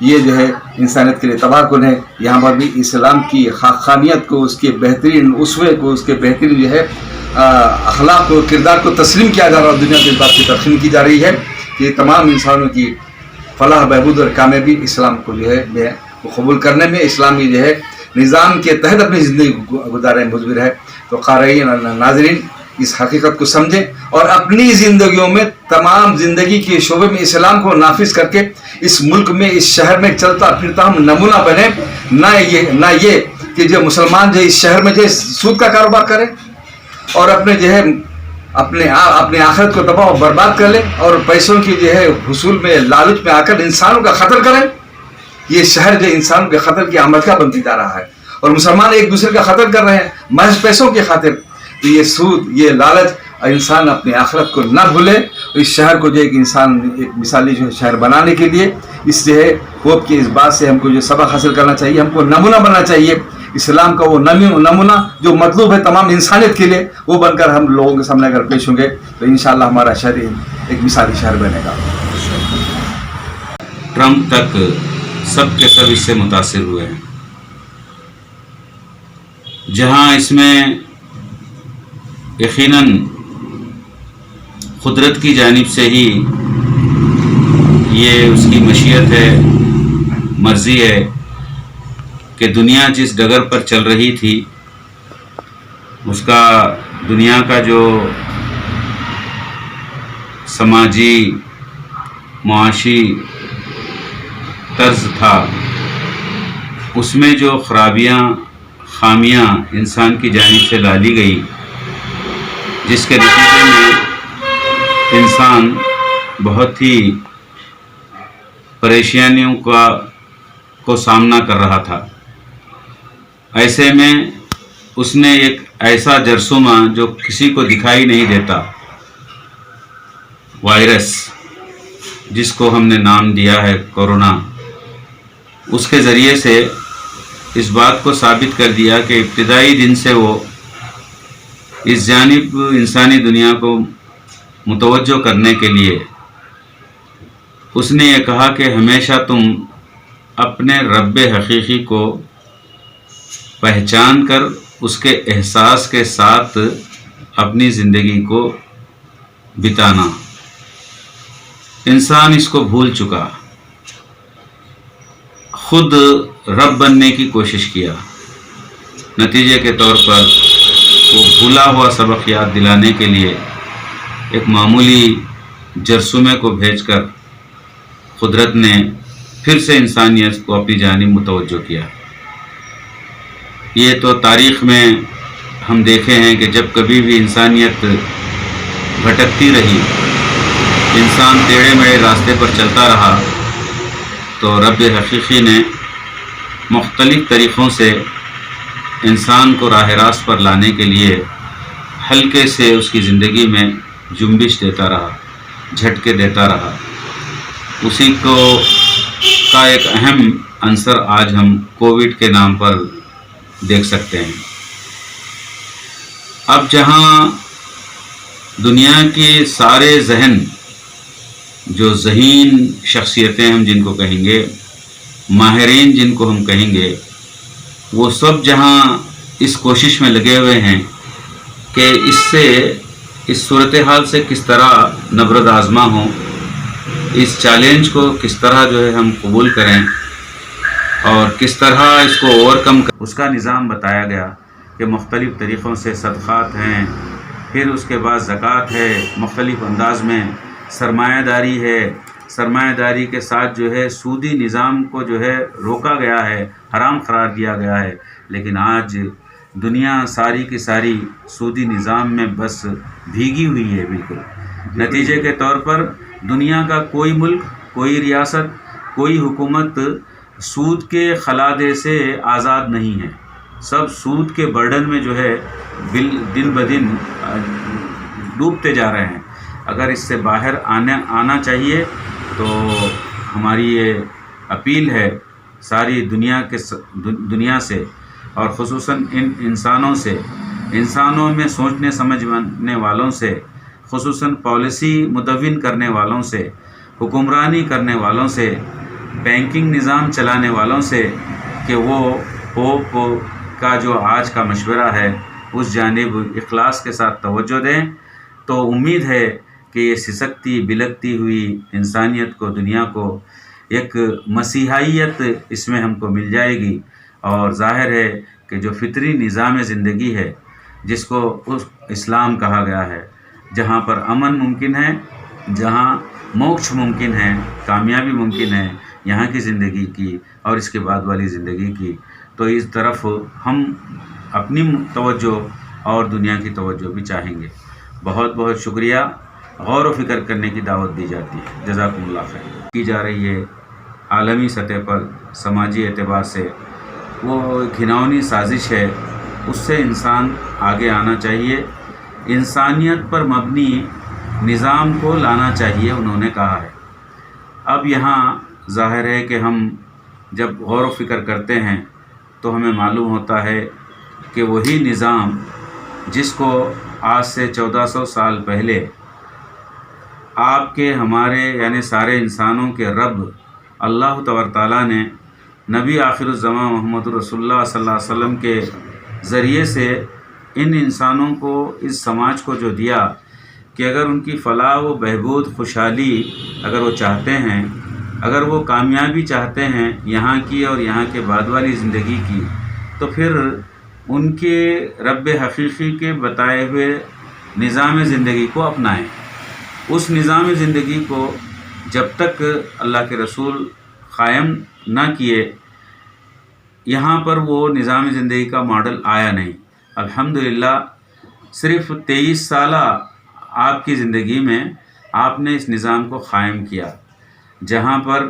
یہ جو ہے انسانیت کے لیے تباہ کن ہے. یہاں پر بھی اسلام کی خاقانیت کو، اس کے بہترین اسوے کو، اس کے بہترین جو ہے اخلاق کو، کردار کو تسلیم کیا جا رہا ہے اور دنیا کے اس بات کی ترقی کی جا رہی ہے کہ تمام انسانوں کی فلاح بہبود اور کامیابی اسلام کو جو ہے وہ قبول کرنے میں، اسلامی جو ہے نظام کے تحت اپنی زندگی گزارنے میں مجبر ہے. تو قارئین اور ناظرین اس حقیقت کو سمجھیں اور اپنی زندگیوں میں تمام زندگی کے شعبے میں اسلام کو نافذ کر کے اس ملک میں، اس شہر میں چلتا پھرتا ہم نمونہ بنے. نہ یہ کہ جو مسلمان جو اس شہر میں جو سود کا کاروبار کرے اور اپنے جو ہے اپنے آخرت کو تباہ و برباد کر لے اور پیسوں کی جو ہے حصول میں، لالچ میں آ کر انسانوں کا قتل کریں. یہ شہر جو انسانوں کے قتل کی عملہ بنتی جا رہا ہے اور مسلمان ایک دوسرے کا قتل کر رہے ہیں محض پیسوں کی خاطر. تو یہ سود، یہ لالچ، اور انسان اپنی آخرت کو نہ بھولے. اس شہر کو جو ایک انسان ایک مثالی جو شہر بنانے کے لیے اس جو ہے خوب کی اس بات سے ہم کو جو سبق حاصل کرنا چاہیے، ہم کو نمونہ بننا چاہیے. اسلام کا وہ نمونہ جو مطلوب ہے تمام انسانیت کے لیے، وہ بن کر ہم لوگوں کے سامنے اگر پیش ہوں گے تو انشاءاللہ ہمارا شہر ایک مثالی شہر بنے گا. ٹرمپ تک سب کے سب اس سے متاثر ہوئے ہیں. جہاں اس میں یقیناً قدرت کی جانب سے ہی یہ اس کی مشیت ہے، مرضی ہے کہ دنیا جس ڈگر پر چل رہی تھی، اس کا دنیا کا جو سماجی معاشی طرز تھا، اس میں جو خامیاں انسان کی جانب سے ڈالی گئی، جس کے نتیجے میں انسان بہت ہی پریشانیوں کو سامنا کر رہا تھا. ایسے میں اس نے ایک ایسا جرثومہ جو کسی کو دکھائی نہیں دیتا وائرس، جس کو ہم نے نام دیا ہے کورونا، اس کے ذریعے سے اس بات کو ثابت کر دیا کہ ابتدائی دن سے وہ اس جانب انسانی دنیا کو متوجہ کرنے کے لیے اس نے یہ کہا کہ ہمیشہ تم اپنے رب حقیقی کو پہچان کر اس کے احساس کے ساتھ اپنی زندگی کو بتانا. انسان اس کو بھول چکا، خود رب بننے کی کوشش کیا. نتیجے کے طور پر وہ بھولا ہوا سبق یاد دلانے کے لیے ایک معمولی جرثومے کو بھیج کر قدرت نے پھر سے انسانیت کو اپنی جانب متوجہ کیا. یہ تو تاریخ میں ہم دیکھے ہیں کہ جب کبھی بھی انسانیت بھٹکتی رہی، انسان ٹیڑھے میڑھے راستے پر چلتا رہا، تو رب حقیقی نے مختلف طریقوں سے انسان کو راہ راست پر لانے کے لیے ہلکے سے اس کی زندگی میں جنبش دیتا رہا، جھٹکے دیتا رہا. اسی کا ایک اہم عنصر آج ہم کووڈ کے نام پر دیکھ سکتے ہیں. اب جہاں دنیا کے سارے ذہن، جو ذہین شخصیتیں ہم جن کو کہیں گے، ماہرین جن کو ہم کہیں گے، وہ سب جہاں اس کوشش میں لگے ہوئے ہیں کہ اس صورتحال سے کس طرح نبرد آزما ہوں، اس چیلنج کو کس طرح جو ہے ہم قبول کریں اور کس طرح اس کو اوور کم کریں، اس کا نظام بتایا گیا کہ مختلف طریقوں سے صدقات ہیں، پھر اس کے بعد زکوٰۃ ہے، مختلف انداز میں سرمایہ داری ہے، سرمایہ داری کے ساتھ جو ہے سودی نظام کو جو ہے روکا گیا ہے، حرام قرار دیا گیا ہے. لیکن آج دنیا ساری کی ساری سودی نظام میں بس بھیگی ہوئی ہے بالکل. نتیجے کے طور پر دنیا کا کوئی ملک، کوئی ریاست، کوئی حکومت سود کے خلادے سے آزاد نہیں ہے. سب سود کے برڈن میں جو ہے دن بدن ڈوبتے جا رہے ہیں. اگر اس سے باہر آنا چاہیے تو ہماری یہ اپیل ہے ساری دنیا سے، اور خصوصاً ان انسانوں میں سوچنے سمجھنے والوں سے، خصوصاً پالیسی مدون کرنے والوں سے، حکمرانی کرنے والوں سے، بینکنگ نظام چلانے والوں سے کہ وہ پوپ کا جو آج کا مشورہ ہے اس جانب اخلاص کے ساتھ توجہ دیں، تو امید ہے کہ یہ سسکتی بلکتی ہوئی انسانیت کو، دنیا کو ایک مسیحائیت اس میں ہم کو مل جائے گی. اور ظاہر ہے کہ جو فطری نظام زندگی ہے جس کو اسلام کہا گیا ہے، جہاں پر امن ممکن ہے، جہاں موکش ممکن ہے، کامیابی ممکن ہے یہاں کی زندگی کی اور اس کے بعد والی زندگی کی، تو اس طرف ہم اپنی توجہ اور دنیا کی توجہ بھی چاہیں گے. بہت بہت شکریہ. غور و فکر کرنے کی دعوت دی جاتی ہے. جزاکم اللہ خیر. کی جا رہی ہے عالمی سطح پر سماجی اعتبار سے وہ گھناؤنی سازش ہے، اس سے انسان آگے آنا چاہیے. انسانیت پر مبنی نظام کو لانا چاہیے انہوں نے کہا ہے. اب یہاں ظاہر ہے کہ ہم جب غور و فکر کرتے ہیں تو ہمیں معلوم ہوتا ہے کہ وہی نظام جس کو آج سے 1400 سال پہلے آپ کے ہمارے یعنی سارے انسانوں کے رب اللہ تبارک تعالیٰ نے نبی آخر الزمان محمد رسول اللہ صلی اللہ علیہ وسلم کے ذریعے سے ان انسانوں کو، اس سماج کو جو دیا کہ اگر ان کی فلاح و بہبود، خوشحالی اگر وہ چاہتے ہیں، اگر وہ کامیابی چاہتے ہیں یہاں کی اور یہاں کے بعد والی زندگی کی، تو پھر ان کے رب حقیقی کے بتائے ہوئے نظام زندگی کو اپنائیں. اس نظام زندگی کو جب تک اللہ کے رسول قائم نہ کیے، یہاں پر وہ نظام زندگی کا ماڈل آیا نہیں. الحمدللہ صرف 23 سالہ آپ کی زندگی میں آپ نے اس نظام کو قائم کیا، جہاں پر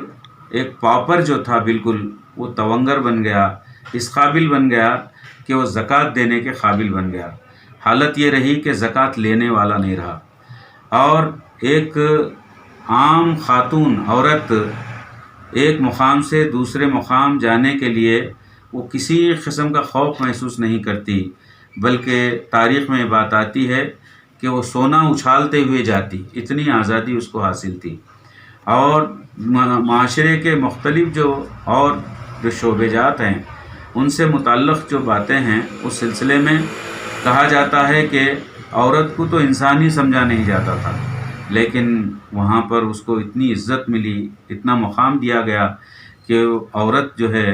ایک پاپر جو تھا بالکل وہ تونگر بن گیا، اس قابل بن گیا کہ وہ زکوٰۃ دینے کے قابل بن گیا. حالت یہ رہی کہ زکوٰۃ لینے والا نہیں رہا، اور ایک عام خاتون عورت ایک مقام سے دوسرے مقام جانے کے لیے وہ کسی قسم کا خوف محسوس نہیں کرتی، بلکہ تاریخ میں بات آتی ہے کہ وہ سونا اچھالتے ہوئے جاتی، اتنی آزادی اس کو حاصل تھی. اور معاشرے کے مختلف جو شعبے جات ہیں ان سے متعلق جو باتیں ہیں اس سلسلے میں کہا جاتا ہے کہ عورت کو تو انسان ہی سمجھا نہیں جاتا تھا، لیکن وہاں پر اس کو اتنی عزت ملی، اتنا مقام دیا گیا کہ عورت جو ہے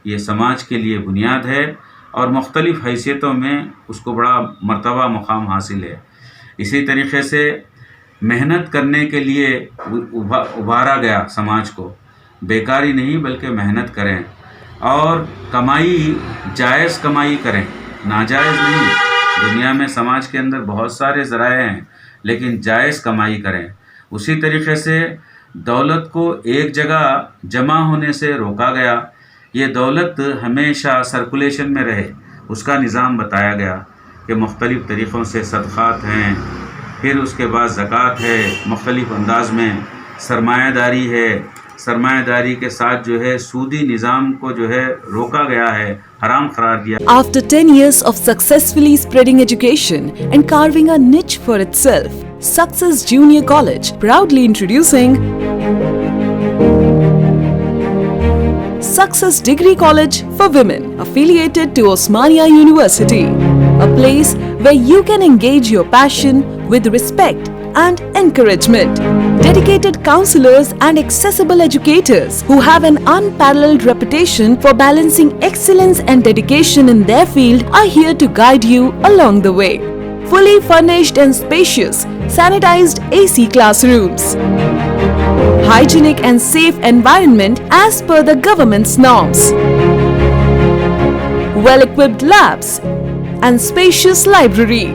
یہ سماج کے لیے بنیاد ہے اور مختلف حیثیتوں میں اس کو بڑا مرتبہ مقام حاصل ہے. اسی طریقے سے محنت کرنے کے لیے ابھارا گیا سماج کو، بیکاری نہیں بلکہ محنت کریں اور کمائی جائز کمائی کریں، ناجائز نہیں. دنیا میں سماج کے اندر بہت سارے ذرائع ہیں لیکن جائز کمائی کریں. اسی طریقے سے دولت کو ایک جگہ جمع ہونے سے روکا گیا، یہ دولت ہمیشہ سرکولیشن میں رہے اس کا نظام بتایا گیا کہ مختلف طریقوں سے صدقات ہیں، پھر اس کے بعد زکوٰۃ ہے، مختلف انداز میں سرمایہ داری ہے، سرمایہ داری کے ساتھ جو ہے سودی نظام کو جو ہے روکا گیا ہے، حرام قرار دیا. After 10 years of successfully spreading education and carving a niche for itself, Success Junior College proudly introducing Success Degree College for Women, affiliated to Osmania University, a place where you can engage your passion with respect and encouragement. Dedicated counselors and accessible educators who have an unparalleled reputation for balancing excellence and dedication in their field are here to guide you along the way. Fully furnished and spacious, sanitized AC classrooms, hygienic and safe environment as per the government's norms, well-equipped labs and spacious library.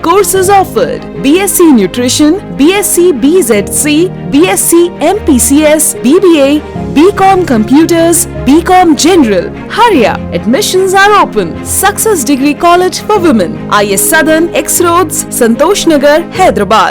Courses offered: BSc Nutrition, BSc BZC, BSc MPCS, BBA, BCom Computers, BCom General. Hurry up! Admissions are open. Success Degree College for Women, IS Southern, X Roads, Santosh Nagar, Hyderabad.